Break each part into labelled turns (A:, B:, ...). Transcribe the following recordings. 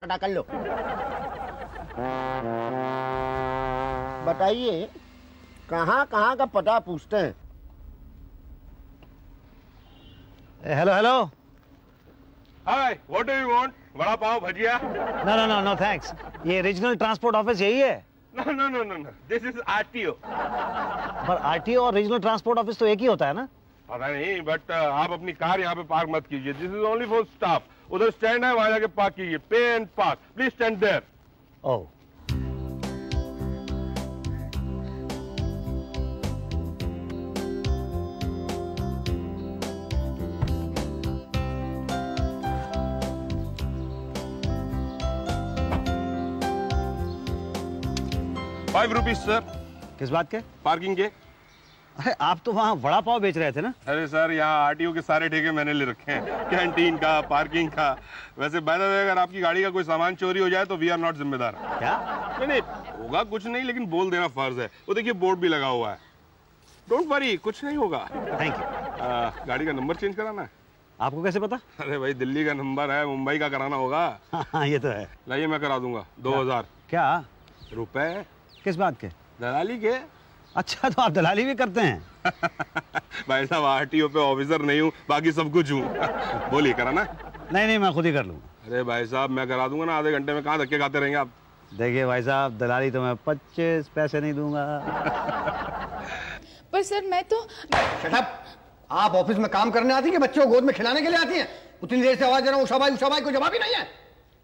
A: पता कर लो। बताइए कहाँ कहाँ का पता पूछते हैं।
B: Hello hello.
C: Hi, what do you want? Vada pav, bhajiya?
B: No no no no thanks. ये रीजनल ट्रांसपोर्ट ऑफिस यही है?
C: No no no no no, this is RTO.
B: पर आरटीओ और रीजनल ट्रांसपोर्ट ऑफिस तो एक ही होता है ना?
C: पता नहीं, बट आप अपनी कार यहाँ पे पार्क मत कीजिए। This is only for staff. उधर स्टैंड है, वहां जाके पार्क कीजिए। Pay and park, please stand there.
B: Oh,
C: ₹5 sir.
B: किस बात के?
C: पार्किंग के।
B: अरे आप तो वहाँ वड़ा पाव बेच रहे थे ना?
C: अरे सर, यहाँ आरटीओ के सारे ठेके मैंने ले रखे हैं, कैंटीन का, पार्किंग का। वैसे बाय द वे, अगर आपकी गाड़ी का कोई सामान चोरी हो जाए तो वी आर नॉट जिम्मेदार।
B: क्या?
C: नहीं, होगा कुछ नहीं, लेकिन बोल देना फर्ज है। वो देखिए बोर्ड भी लगा हुआ है। डोंट वरी, कुछ नहीं होगा।
B: Thank you.
C: गाड़ी का नंबर चेंज कराना है?
B: आपको कैसे पता?
C: अरे भाई, दिल्ली का नंबर है, मुंबई का कराना होगा।
B: हाँ ये तो है।
C: लाइए, मैं करा दूंगा। 2000
B: क्या
C: रुपए।
B: किस बात के?
C: दलाली के।
B: अच्छा, तो आप दलाली भी करते हैं?
C: भाई साहब, आरटीओ पे ऑफिसर नहीं हूँ, बाकी सब कुछ हूँ। बोलिए, कराना?
B: नहीं नहीं, मैं खुद ही कर लूँगा।
C: अरे भाई साहब, मैं करा दूंगा ना, आधे घंटे में। कहाँ धक्के खाते रहेंगे आप?
B: देखिए भाई साहब, दलाली तो मैं 25 पैसे नहीं दूंगा।
D: पर सर मैं तो।
E: Shut up! आप ऑफिस में काम करने आती हैं कि बच्चों को गोद में खिलाने के लिए आती हैं? उतनी देर से आवाज दे रहा हूँ, उषा भाई को जवाब ही नहीं है।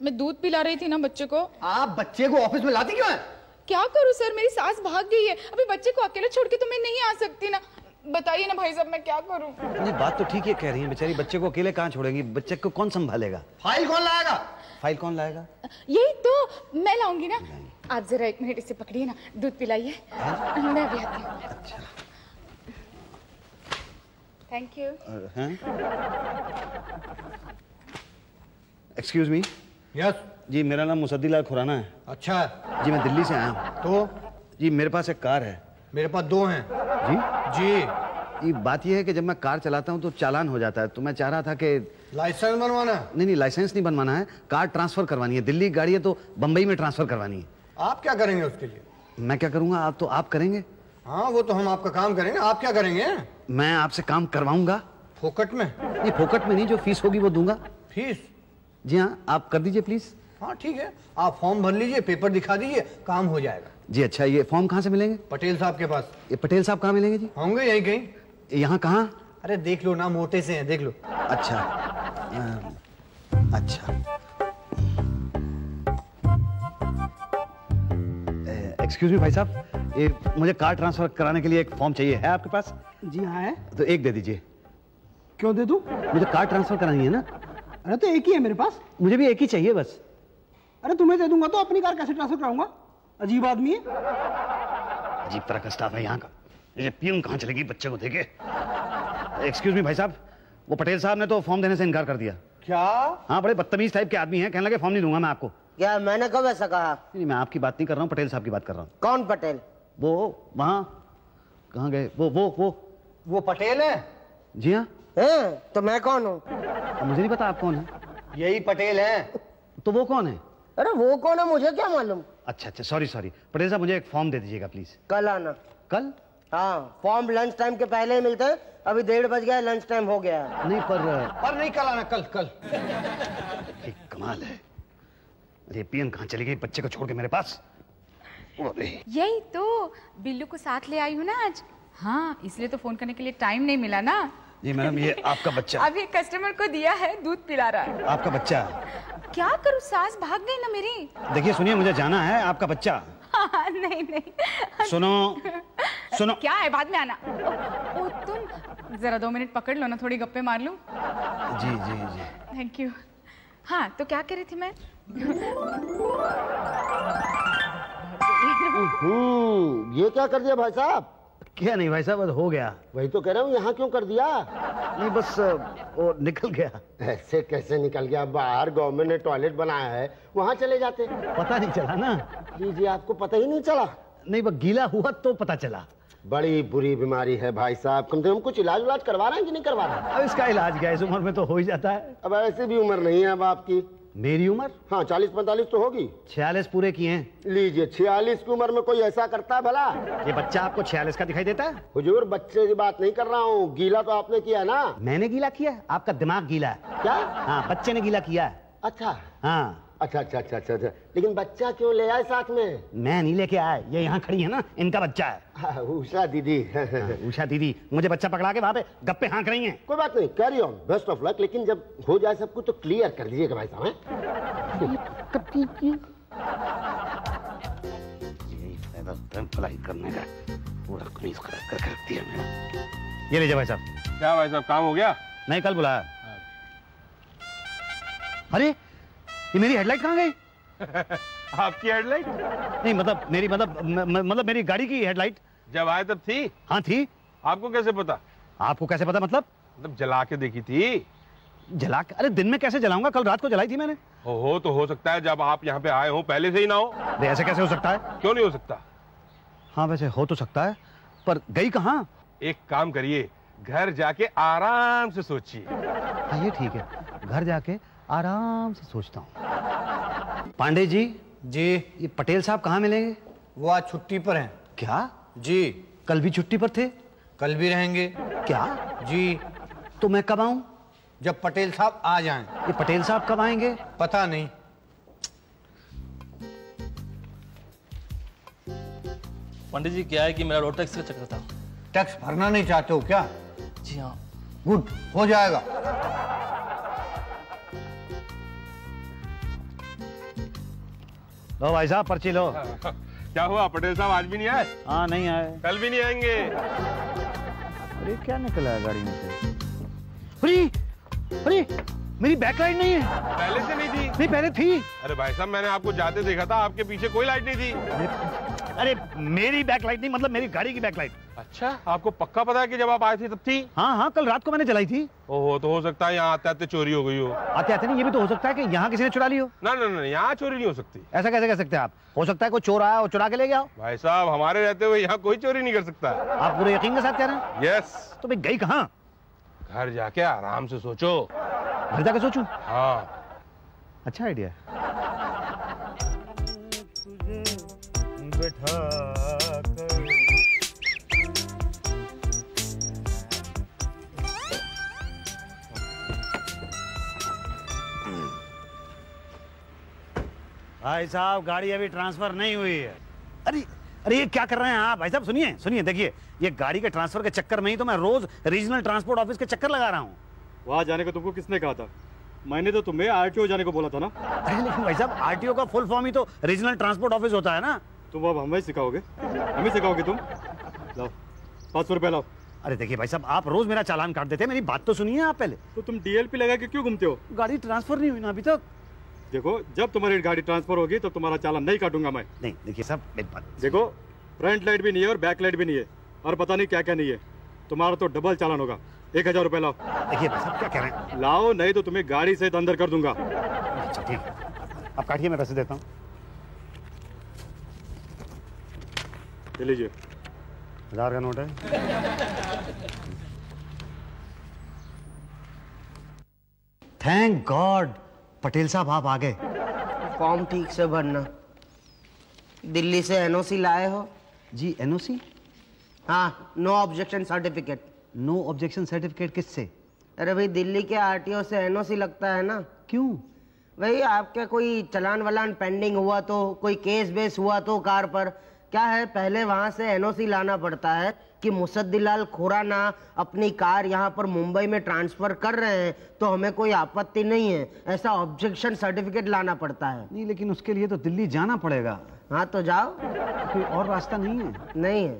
D: मैं दूध पिला रही थी ना बच्चे को।
E: आप बच्चे को ऑफिस में लाती क्यों है?
D: क्या करूं सर, मेरी सास भाग गई है। अभी बच्चे को अकेले छोड़ के तो मैं नहीं आ सकती ना। बताइए ना भाई साहब, मैं क्या करूं?
B: नहीं, बात तो ठीक है कह रही है। बेचारी बच्चे को अकेले कहाँ छोड़ेंगी? बच्चे को कौन संभालेगा?
E: फाइल कौन लाएगा?
B: फाइल कौन लाएगा?
D: यही तो मैं लाऊंगी ना। आप जरा 1 मिनट इसे पकड़िए ना, दूध पिलाइए। मैं अभी आती हूँ।
B: अच्छा।
D: Thank you.
B: Excuse me.
E: Yes
B: जी, मेरा नाम मुसद्दीलाल खुराना है।
E: अच्छा
B: जी, मैं दिल्ली से आया हूँ।
E: तो
B: जी, मेरे पास एक कार है।
E: मेरे पास 2 हैं।
B: जी
E: जी।
B: ये बात यह है कि जब मैं कार चलाता हूँ तो चालान हो जाता है, तो मैं चाह रहा था कि
E: लाइसेंस बनवाना है?
B: नहीं, लाइसेंस नहीं बनवाना है, कार ट्रांसफर करवानी है। दिल्ली गाड़ी है तो बम्बई में ट्रांसफर करवानी है।
E: आप क्या करेंगे उसके लिए?
B: मैं क्या करूँगा? आप तो आप करेंगे।
E: हाँ, वो तो हम आपका काम करेंगे। आप क्या करेंगे?
B: मैं आपसे काम करवाऊंगा।
E: फोकट में?
B: नहीं, फोकट में नहीं, जो फीस होगी वो दूंगा।
E: फीस?
B: जी हाँ, आप कर दीजिए प्लीज।
E: हाँ ठीक है, आप फॉर्म भर लीजिए, पेपर दिखा दीजिए, काम हो जाएगा।
B: जी अच्छा, ये फॉर्म कहाँ से मिलेंगे?
E: पटेल साहब के पास।
B: ये पटेल साहब कहाँ मिलेंगे जी?
E: होंगे यहीं कहीं।
B: यहाँ कहाँ?
E: अरे देख लो ना, मोटे से हैं, देख लो।
B: अच्छा अच्छा। एक्सक्यूज मी भाई साहब, ये मुझे कार ट्रांसफर कराने के लिए एक फॉर्म चाहिए, है आपके पास?
F: जी हाँ है।
B: तो एक दे दीजिए।
F: क्यों दे दूं?
B: मुझे कार ट्रांसफर करानी है ना।
F: अरे तो एक ही है मेरे पास।
B: मुझे भी एक ही चाहिए बस।
F: अरे तुम्हें दे दूंगा तो अपनी कार कैसे ट्रांसफर कराऊंगा? अजीब आदमी है।
B: अजीब तरह का स्टाफ है यहाँ का। ये पियून कहाँ चलेगी बच्चे को देखे। एक्सक्यूज मी भाई साहब, वो पटेल साहब ने तो फॉर्म देने से इनकार कर दिया।
E: क्या?
B: हाँ, बड़े बदतमीज टाइप के आदमी हैं, कहने लगे फॉर्म नहीं दूंगा मैं आपको।
A: क्या मैंने कब ऐसा कहा?
B: नहीं, मैं आपकी बात नहीं कर रहा हूँ, पटेल साहब की बात कर रहा हूँ।
A: कौन पटेल?
B: वो वहाँ कहाँ गए?
E: वो पटेल है?
B: जी हाँ।
A: तो मैं कौन हूँ?
B: मुझे नहीं पता आप कौन है।
E: यही पटेल है।
B: तो वो कौन है?
A: अरे वो कौन है मुझे क्या मालूम।
B: अच्छा, सॉरी पटेल साहब, मुझे एक फॉर्म दे दीजिएगा प्लीज।
A: कल आना।
B: कल?
A: हाँ, फॉर्म लंच टाइम के पहले ही मिलते हैं। अभी 1:30 बज गया, लंच टाइम हो गया है।
B: नहीं
E: पर नहीं, कल आना, कल।
B: एक कमाल है। अरे पियन कहाँ चली गई बच्चे को छोड़ के मेरे पास?
D: यही तो, बिल्लू को साथ ले आई हूँ ना आज। हाँ, इसलिए तो फोन करने के लिए टाइम नहीं मिला ना।
B: जी मैडम, ये आपका बच्चा।
D: अभी कस्टमर को दिया है, दूध पिला रहा है।
B: आपका बच्चा?
D: क्या करूँ, सास भाग गई ना मेरी।
B: देखिए सुनिए, मुझे जाना है। आपका बच्चा?
D: हाँ, नहीं।
B: सुनो।
D: क्या है, बाद में आना। ओ, तुम जरा 2 मिनट पकड़ लो ना, थोड़ी गप्पे मार लूं।
B: जी।
D: Thank you. हाँ, तो क्या कह रही थी मैं?
A: ये क्या कर दिया भाई साहब?
B: क्या नहीं भाई साहब, हो गया।
A: वही तो कह रहा हूँ, यहाँ क्यों कर दिया?
B: नहीं बस वो निकल गया।
A: ऐसे कैसे निकल गया? बाहर गवर्नमेंट ने टॉयलेट बनाया है, वहाँ चले जाते।
B: पता नहीं चला ना।
A: जी, आपको पता ही नहीं चला?
B: नहीं, बस गीला हुआ तो पता चला।
A: बड़ी बुरी बीमारी है भाई साहब, कम से कम कुछ इलाज करवा रहे हैं कि नहीं करवा रहे?
B: अब इसका इलाज क्या है, इस उम्र में तो हो ही जाता है।
A: अब ऐसे भी उम्र नहीं है अब आपकी।
B: मेरी उम्र?
G: हाँ 40-45 तो होगी।
B: 46 पूरे किए हैं।
G: लीजिए, 46 की उम्र में कोई ऐसा करता है भला?
B: ये बच्चा आपको 46 का दिखाई देता है?
G: हुजूर बच्चे की बात नहीं कर रहा हूँ, गीला तो आपने किया ना।
B: मैंने गीला किया? आपका दिमाग गीला है।
G: क्या?
B: हाँ, बच्चे ने गीला किया है।
G: अच्छा
B: हाँ।
G: अच्छा। लेकिन बच्चा क्यों ले आए साथ में?
B: मैं नहीं लेके आया, ये यहाँ खड़ी है ना, इनका बच्चा है।
G: हाँ, उषा दीदी।
B: उषा दीदी मुझे बच्चा पकड़ा के वहाँ पे गप्पे हाँक रही हैं।
G: कोई बात नहीं, carry on, best of luck. लेकिन जब हो जाए सब कुछ तो क्लियर कर दीजिएगा भाई साहब।
B: यही फायदा होता है पढ़ाई करने का, पूरा कमीज खराब करके रख दिया मैंने। ये लीजिए भाई साहब।
C: क्या भाई साहब, काम हो गया?
B: नहीं, कल बुलाया। अरे ये मेरी हेडलाइट कहाँ गई?
C: आपकी हेडलाइट?
B: नहीं मतलब मेरी गाड़ी की हेडलाइट।
C: जब आए तब थी?
B: हाँ थी।
C: आपको कैसे पता?
B: आपको कैसे पता मतलब?
C: जला के देखी थी।
B: जला के? अरे दिन में कैसे जलाऊंगा, कल रात को जलाई थी मैंने।
C: तो हो सकता है जब आप यहाँ पे आए हो पहले से ही ना हो।
B: ऐसे कैसे हो सकता है?
C: क्यों नहीं हो सकता?
B: हाँ वैसे हो तो सकता है, पर गई कहाँ?
C: एक काम करिए, घर जाके आराम से सोचिए।
B: हाँ ये ठीक है, घर जाके आराम से सोचता हूँ। पांडे जी।
E: जी।
B: ये पटेल साहब कहाँ मिलेंगे?
E: वो आज छुट्टी पर हैं।
B: क्या?
E: जी।
B: कल भी छुट्टी पर थे?
E: कल भी रहेंगे।
B: क्या?
E: जी।
B: तो मैं कब आऊं?
E: जब पटेल साहब आ जाएं।
B: ये पटेल साहब कब आएंगे?
E: पता नहीं।
H: पंडित जी क्या है कि मेरा रोड टैक्स का चक्कर था।
E: टैक्स भरना नहीं चाहते हो क्या?
H: जी हाँ।
E: गुड, हो जाएगा।
B: लो भाई साहब पर्ची लो।
C: क्या हुआ, पटेल साहब आज भी नहीं आए?
B: हाँ नहीं आए।
C: कल भी नहीं आएंगे।
B: अरे क्या निकला है गाड़ी में से? अरे मेरी बैकलाइट नहीं है।
C: पहले से नहीं थी?
B: नहीं पहले थी।
C: अरे भाई साहब मैंने आपको जाते देखा था, आपके पीछे कोई लाइट नहीं थी।
B: अरे मेरी बैकलाइट नहीं, मतलब मेरी गाड़ी की बैकलाइट।
C: अच्छा, आपको पक्का पता है कि जब आप आए थे तब थी?
B: हाँ कल रात को मैंने जलाई थी।
C: ओहो, तो हो सकता है यहाँ आते आते चोरी हो गई हो।
B: आते आते नहीं, ये भी तो हो सकता है कि यहाँ किसी ने चुरा ली हो।
C: ना, यहाँ चोरी नहीं हो सकती।
B: ऐसा कैसे कह सकते हैं आप? हो सकता है कोई चोर आया और चुरा के ले गया हो।
C: भाई साहब हमारे रहते हुए यहाँ कोई चोरी नहीं कर सकता।
B: आप पूरे यकीन के साथ कह रहे हैं?
C: यस।
B: तो भाई गई कहाँ?
C: घर जाके आराम से सोचो।
B: घर जाके सोचूं?
C: हाँ।
B: अच्छा आइडिया। भाई साहब गाड़ी अभी ट्रांसफर नहीं हुई है। अरे ये क्या कर रहे हैं आप? भाई साहब सुनिए देखिए, ये गाड़ी के ट्रांसफर के चक्कर में ही तो मैं रोज रीजनल ट्रांसपोर्ट ऑफिस के चक्कर लगा रहा हूँ।
I: वहाँ जाने को तुमको किसने कहा था? मैंने तो तुम्हें आरटीओ जाने को बोला था ना।
B: अरे लेकिन भाई साहब आरटीओ का फुल फॉर्म ही तो रीजनल ट्रांसपोर्ट ऑफिस होता है ना।
I: तुम अब हमें सिखाओगे? हमें सिखाओगे तुम? लाओ 500 रुपए लाओ।
B: अरे देखिए भाई साहब आप रोज मेरा चालान काट देते हैं, मेरी बात तो सुनिए आप पहले।
I: तो तुम डीएलपी लगा के क्यों घूमते हो?
B: गाड़ी ट्रांसफर नहीं हुई ना अभी तक।
I: देखो जब तुम्हारी गाड़ी ट्रांसफर होगी तब तुम्हारा चालान नहीं काटूंगा मैं।
B: नहीं देखिए साहब मेरी बात
I: देखो, फ्रंट लाइट भी नहीं है और बैक लाइट भी नहीं है और पता नहीं क्या क्या नहीं है। तुम्हारा तो डबल चालान होगा। 1000 रुपए लाओ।
B: देखिए भाई साहब क्या कह रहे हैं?
I: लाओ नहीं तो तुम्हें गाड़ी से अंदर कर दूंगा।
B: अच्छा ठीक है, आप काटिए, मैं पैसे देता हूँ।
I: ले लीजिए।
B: 1000 का नोट है। थैंक गॉड पटेल साहब आप आ गए।
A: फॉर्म ठीक से भरना। दिल्ली से एनओसी लाए हो?
B: जी एनओसी?
A: हाँ, no objection certificate.
B: No objection certificate किससे?
A: अरे भाई दिल्ली के आरटीओ से एनओसी लगता है ना।
B: क्यों?
A: भाई आपके कोई चलान वलान पेंडिंग हुआ तो, कोई केस बेस हुआ तो कार पर, क्या है पहले वहां से एनओसी लाना पड़ता है कि मुसद्दीलाल खुराना अपनी कार यहाँ पर मुंबई में ट्रांसफर कर रहे हैं तो हमें कोई आपत्ति नहीं है, ऐसा ऑब्जेक्शन सर्टिफिकेट लाना पड़ता है।
B: नहीं लेकिन उसके लिए तो दिल्ली जाना पड़ेगा।
A: हाँ तो जाओ।
B: कोई और रास्ता नहीं है?
A: नहीं है।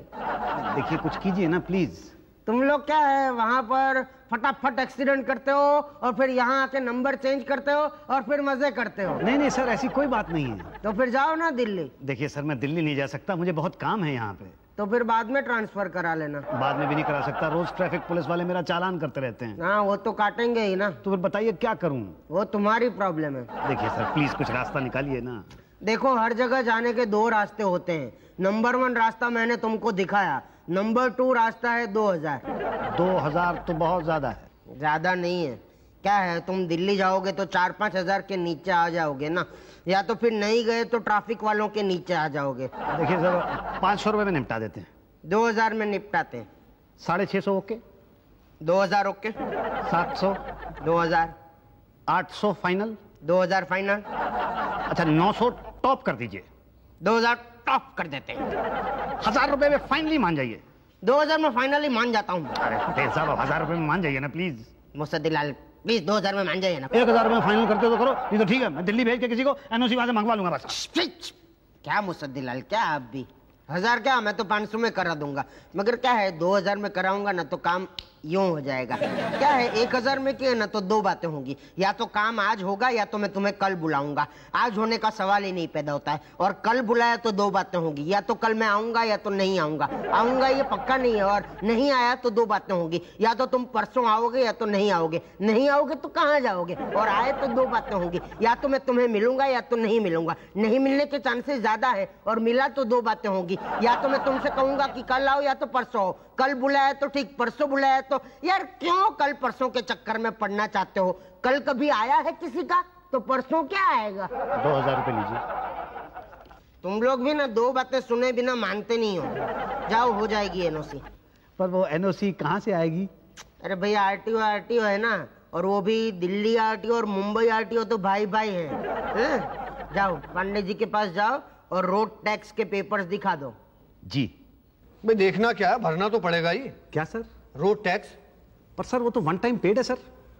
B: देखिए कुछ कीजिए ना प्लीज।
A: तुम लोग क्या है वहां पर फटाफट एक्सीडेंट करते हो और फिर यहाँ आके नंबर चेंज करते हो और फिर मजे करते हो।
B: नहीं सर ऐसी कोई बात नहीं है।
A: तो फिर जाओ ना दिल्ली।
B: देखिए सर मैं दिल्ली नहीं जा सकता, मुझे बहुत काम है यहाँ पे।
A: तो फिर बाद में ट्रांसफर करा लेना।
B: बाद में भी नहीं करा सकता, रोज ट्रैफिक पुलिस वाले मेरा चालान करते रहते हैं।
A: हाँ वो तो काटेंगे ही ना।
B: तो फिर बताइए क्या करूँ?
A: वो तुम्हारी प्रॉब्लम है।
B: देखिए सर प्लीज कुछ रास्ता निकालिए ना।
A: देखो हर जगह जाने के 2 रास्ते होते हैं। नंबर 1 रास्ता मैंने तुमको दिखाया, नंबर 2 रास्ता है 2000।
B: 2000 तो बहुत ज्यादा है।
A: ज्यादा नहीं है, क्या है, तुम दिल्ली जाओगे तो 4-5 हजार के नीचे आ जाओगे ना, या तो फिर नहीं गए तो ट्रैफिक वालों के नीचे आ जाओगे।
B: देखिए सर 500 रुपए में निपटा देते हैं।
A: 2000 में निपटाते हैं।
B: 650 ओके,
A: 2000 ओके,
B: 700,
A: 2000,
B: 800 फाइनल,
A: 2000 फाइनल।
B: अच्छा 900 टॉप कर दीजिए।
A: 2000 टॉप कर देते हैं।
B: 1000 रुपए में फाइनली मान जाइए।
A: 2000 में फाइनली मान जाता हूँ।
B: अरे पटेल साहब 1000 रुपए में मान जाइए ना प्लीज।
A: मुसद्दिलाल प्लीज 2000 में मान जाइए ना।
B: 1000 में फाइनल करते हो तो करो, नहीं तो ठीक है मैं दिल्ली भेज के किसी को एनओसी वहां से मंगवा लूंगा बस।
A: क्या मुसद्दिलाल, क्या आप भी 1000 क्या, मैं तो 500 में करा दूंगा, मगर क्या है 2000 में कराऊंगा ना तो काम यूं हो जाएगा। क्या है 1000 में किया ना तो दो बातें होंगी, या तो काम आज होगा या तो मैं तुम्हें कल बुलाऊंगा। आज होने का सवाल ही नहीं पैदा होता है, और कल बुलाया तो दो बातें होंगी, या तो कल मैं आऊंगा या तो नहीं आऊंगा। आऊंगा ये पक्का नहीं है, और नहीं आया तो दो बातें होंगी, या तो तुम परसों आओगे या तो नहीं आओगे। नहीं आओगे तो कहाँ जाओगे, और आए तो दो बातें होंगी, या तो मैं तुम्हें मिलूंगा या तो नहीं मिलूंगा। नहीं मिलने के चांसेस ज्यादा है, और मिला तो दो बातें होंगी, या तो मैं तुमसे कहूंगा कि कल आओ या तो परसों आओ। कल बुलाया तो ठीक, परसों बुलाया तो यार क्यों कल परसों के चक्कर में पड़ना चाहते हो। कल कभी आया है किसी का तो परसों क्या आएगा।
B: 2000 रुपए लीजिए।
A: तुम लोग भी ना दो बातें सुने बिना मानते नहीं हो। जाओ हो जाएगी एनओसी।
B: पर वो एनओसी कहाँ से आएगी?
A: अरे भैया आरटीओ है ना, और वो भी दिल्ली आरटीओ और मुंबई आरटीओ तो भाई भाई हैं। जाओ पांडे जी के पास जाओ और रोड टैक्स के पेपर्स दिखा दो।
B: जी
E: भाई देखना क्या है, भरना तो पड़ेगा ही।
B: क्या सर?
E: Road tax.
B: पर सर वो तो वन टाइम पेड है सर।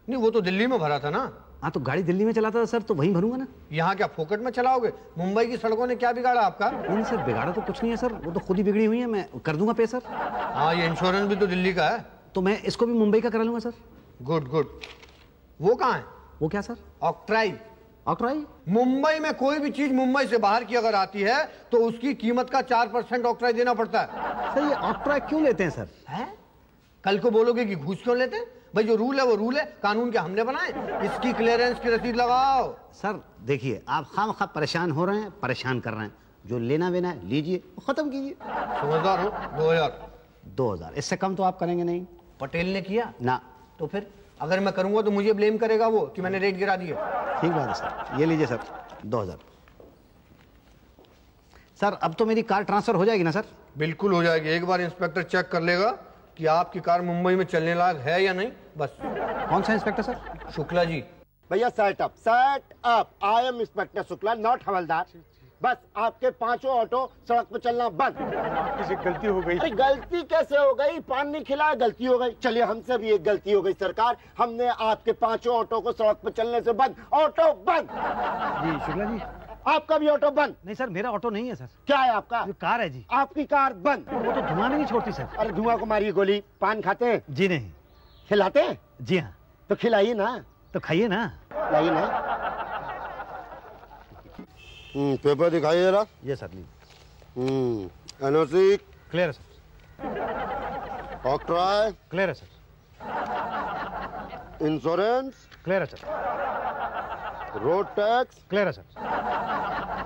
E: नहीं वो तो दिल्ली में भरा था ना।
B: हाँ तो गाड़ी दिल्ली में चलाता था सर, तो वहीं भरूंगा ना।
E: यहाँ क्या फोकट में चलाओगे? मुंबई की सड़कों ने क्या बिगाड़ा आपका?
B: नहीं सर बिगाड़ा तो कुछ नहीं है सर, वो तो खुद ही बिगड़ी हुई है, मैं कर दूंगा पे सर।
E: हाँ ये इंश्योरेंस भी तो दिल्ली का है।
B: तो मैं इसको भी मुंबई का करा लूंगा सर।
E: Good good. वो कहाँ है?
B: वो क्या सर?
E: ऑक्ट्राई।
B: ऑक्ट्राई?
E: मुंबई में कोई भी चीज मुंबई से बाहर की अगर आती है तो उसकी कीमत का 4% ऑक्ट्राई देना पड़ता है।
B: सर ये ऑक्ट्राई क्यों लेते हैं सर?
E: है? कल को बोलोगे कि घूस क्यों लेते हैं? भाई जो रूल है वो रूल है, कानून के हमने बनाए। इसकी क्लियरेंस की रसीद लगाओ।
B: सर देखिए आप खामखा परेशान हो रहे हैं, परेशान कर रहे हैं। जो लेना वेना है लीजिए, खत्म कीजिए।
E: समझदार हो। 2000।
B: 2000 इससे कम तो आप करेंगे नहीं।
E: पटेल ने किया
B: ना।
E: तो फिर अगर मैं करूंगा तो मुझे ब्लेम करेगा वो कि मैंने रेट गिरा दिया।
B: ठीक बात है सर, ये लीजिए सर 2000। सर अब तो मेरी कार ट्रांसफर हो जाएगी ना सर?
E: बिल्कुल हो जाएगी। एक बार इंस्पेक्टर चेक कर लेगा कि आपकी कार मुंबई में चलने लायक है या नहीं, बस।
B: कौन सा इंस्पेक्टर सर?
E: शुक्ला जी।
G: भैया set up. I am inspector Shukla, not हवलदार। बस आपके 5 ऑटो सड़क पर चलना बंद।
I: किसी गलती हो गई।
G: अरे गलती कैसे हो गई? पानी खिलाया गलती हो गई। चलिए हमसे भी एक गलती हो गई सरकार, हमने आपके 5 ऑटो को सड़क पर चलने से बंद। ऑटो बंद।
B: जी शुक्ला जी।
G: आपका भी ऑटो बंद।
B: नहीं सर मेरा ऑटो नहीं है सर।
G: क्या है आपका?
B: कार है जी।
G: आपकी कार बंद।
B: वो तो धुआं नहीं छोड़ती सर।
G: अरे धुआं को मारिए गोली। पान खाते हैं?
B: जी नहीं।
G: खिलाते हैं?
B: जी हाँ।
G: तो खिलाइए ना।
B: तो खाइए ना।
G: लाइए ना। पेपर दिखाइए जरा।
B: ये सर लीजिए।
G: एनओसी
B: क्लियर है सर।
G: ऑक्ट्राई
B: क्लियर है सर।
G: इंश्योरेंस
B: क्लियर है सर।
G: रोड टैक्स
B: क्लियर है सर।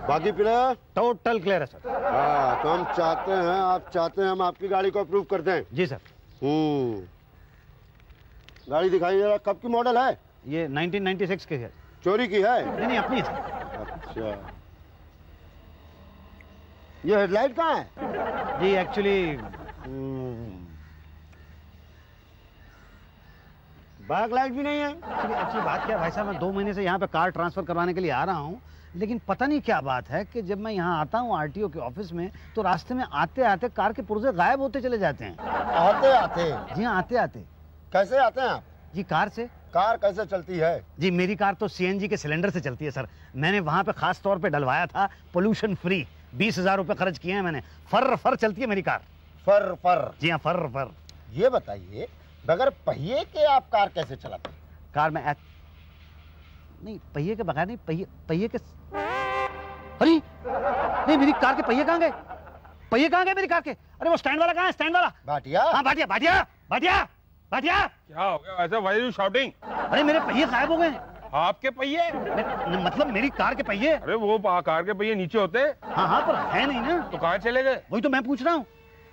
G: बाकी प्लेयर
B: टोटल क्लियर है सर।
G: हाँ तो हम चाहते हैं, आप चाहते हैं हम आपकी गाड़ी को अप्रूव कर दें।
B: जी सर।
G: गाड़ी दिखाइए जरा। कब की मॉडल है?
B: ये 1996 की है।
G: चोरी की है?
B: नहीं अपनी है सर।
G: अच्छा ये हेडलाइट कहाँ है?
B: जी एक्चुअली
G: बैक लाइट भी नहीं है।
B: एक्चुअली बात क्या है भाई साहब, मैं 2 महीने से यहाँ पे कार ट्रांसफर करवाने के लिए आ रहा हूँ, लेकिन पता नहीं क्या बात है कि जब मैं यहाँ आता हूँ आरटीओ के ऑफिस में तो रास्ते में आते आते कार के पुर्जे गायब होते चले जाते हैं।
G: आते आते?
B: जी हाँ आते आते।
G: कैसे आते हैं आप?
B: जी कार से।
G: कार कैसे चलती है?
B: जी मेरी कार तो सीएनजी के सिलेंडर से चलती है सर। मैंने वहाँ पे खास तौर पे डलवाया था, पोल्यूशन फ्री। 20,000 रुपए खर्च किए हैं मैंने। फर फर चलती है मेरी कार।
G: फर फर?
B: जी हाँ फर फर।
G: ये बताइए बगैर पहिए के आप कार कैसे चलाते हैं?
B: कार में नहीं पहिए के बगैर नहीं, पहिए के। अरे नहीं मेरी कार के पहिए कहाँ गए? पहिए कहाँ गए मेरी कार के? अरे वो स्टैंड वाला कहाँ है? स्टैंड वाला।
G: भाटिया?
B: हाँ भाटिया भाटिया भाटिया भाटिया।
C: क्या हो गया वैसे? Why are you shouting?
B: अरे मेरे पहिए गायब हो गए।
C: आपके पहिए?
B: मतलब मेरी कार के पहिए।
C: अरे वो कार के पहिए नीचे होते।
B: हाँ हाँ पर है नहीं ना।
C: तो कहाँ चले गए?
B: वही तो मैं पूछ रहा हूँ।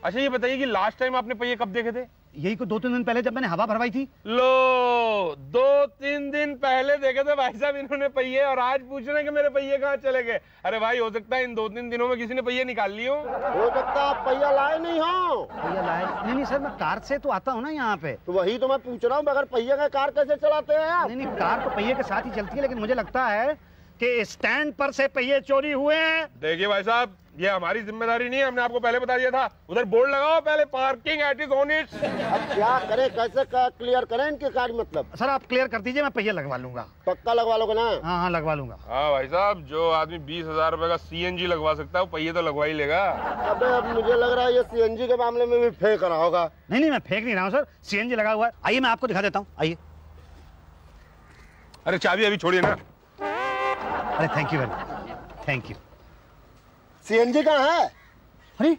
C: अच्छा ये बताइए कि लास्ट टाइम आपने पहिए कब देखे थे?
B: यही को 2-3 दिन पहले जब मैंने हवा भरवाई थी।
C: लो 2-3 दिन पहले देखे थे भाई साहब इन्होंने पहिए, और आज पूछ रहे हैं कि मेरे पहिए कहाँ चले गए। अरे भाई हो सकता है इन 2-3 दिनों में किसी ने पहिए निकाल लिए हो
G: सकता आप पहिया लाए नहीं हो।
B: पहिया लाए नहीं सर, मैं कार से तो आता हूँ ना यहाँ पे।
G: तो वही तो मैं पूछ रहा हूँ, बगैर पहिए का कार कैसे चलाते हैं आप?
B: नहीं, कार तो पहिए के साथ ही चलती है, लेकिन मुझे लगता है कि स्टैंड पर से पहिए चोरी हुए हैं।
C: देखिए भाई साहब, ये हमारी जिम्मेदारी नहीं है, हमने आपको पहले बता दिया था। उधर बोर्ड लगाओ पहले, parking at is on it.
G: अब क्या करें, कैसे क्लियर करें इनके कार? मतलब
B: सर आप क्लियर कर दीजिए, मैं पहिया लगवा लूंगा।
G: पक्का लगवा लोगे ना?
B: हाँ लगवा लूंगा।
C: हाँ भाई साहब, जो आदमी 20,000 रुपए का CNG लगवा सकता है वो पहिए तो लगवा ही लेगा।
G: अबे अब मुझे लग रहा है ये CNG के मामले में भी फेंक रहा होगा।
B: नहीं मैं फेंक नहीं रहा हूँ सर, CNG लगा हुआ है। आइए मैं आपको दिखा देता हूँ, आइए।
C: अरे चाबी अभी छोड़िए ना।
B: अरे thank you very much, thank you.
G: CNG कहाँ है?
B: अरे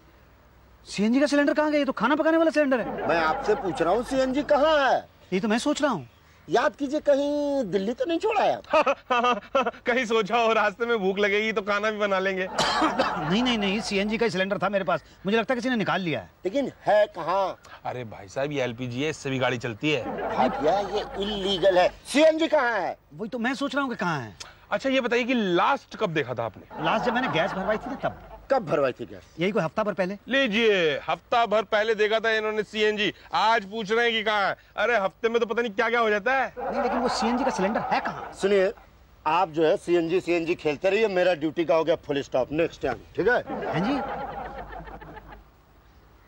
B: CNG का सिलेंडर कहाँ गया? ये तो खाना पकाने वाला सिलेंडर है।
G: मैं आपसे पूछ रहा हूँ CNG कहाँ है?
B: ये तो मैं सोच रहा हूँ।
G: याद कीजिए, कहीं दिल्ली तो नहीं छोड़ा है?
C: कहीं सोचा हो रास्ते में भूख लगेगी तो खाना भी बना लेंगे।
B: नहीं CNG का सिलेंडर था मेरे पास, मुझे लगता है किसी ने निकाल लिया है।
G: लेकिन है कहाँ?
C: अरे भाई साहब ये LPG है, इससे भी गाड़ी चलती है।
G: भैया ये इलीगल है। CNG कहाँ है?
B: वही तो मैं सोच रहा हूँ कि कहाँ है।
C: अच्छा ये बताइए कि लास्ट कब देखा था आपने?
B: लास्ट जब मैंने गैस भरवाई थी तब।
G: कब भरवाई थी गैस?
B: यही कोई हफ्ता भर पहले।
C: लीजिए, हफ्ता भर पहले देखा था इन्होंने CNG, आज पूछ रहे हैं कि कहाँ है। अरे हफ्ते में तो पता नहीं क्या क्या हो जाता है।
B: नहीं लेकिन वो CNG का सिलेंडर है कहाँ?
G: सुनिए, आप जो है CNG खेलते रहिए, मेरा ड्यूटी का हो गया फुल स्टॉप। नेक्स्ट टाइम, ठीक है?
B: हाँ जी।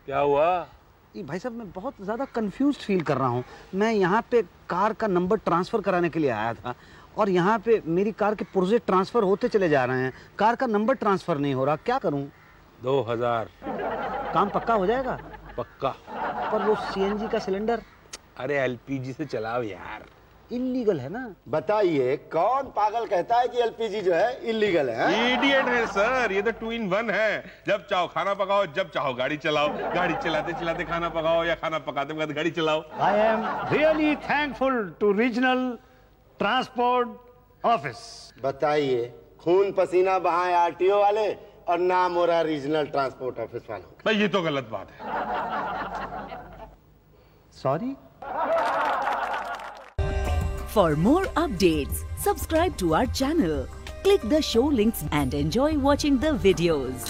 C: क्या हुआ?
B: ये भाई साहब मैं बहुत ज्यादा कंफ्यूज्ड फील कर रहा हूँ। मैं यहाँ पे कार का नंबर ट्रांसफर कराने के लिए आया था, और यहाँ पे मेरी कार के पुर्जे ट्रांसफर होते चले जा रहे हैं, कार का नंबर ट्रांसफर नहीं हो रहा। क्या करूँ?
C: 2000
B: काम पक्का हो जाएगा?
C: पक्का।
B: पर वो CNG का सिलेंडर?
C: अरे LPG से चलाओ यार।
B: इलीगल है ना?
G: बताइए कौन पागल कहता है कि LPG जो है इलीगल है?
C: इडियट है सर, ये तो 2 in 1 है। जब चाहो खाना पकाओ, जब चाहो गाड़ी चलाओ, गाड़ी चलाते चलाते खाना पकाओ, या खाना पकाते पकाते गाड़ी चलाओ।
B: I am really thankful to regional transport office.
G: बताइए, खून पसीना बहाए RTO वाले और नाम हो रहा रीजनल ट्रांसपोर्ट ऑफिस वालों।
C: भाई ये तो गलत बात है।
B: Sorry.
J: For more updates, subscribe to our channel, click the show links and enjoy watching the videos.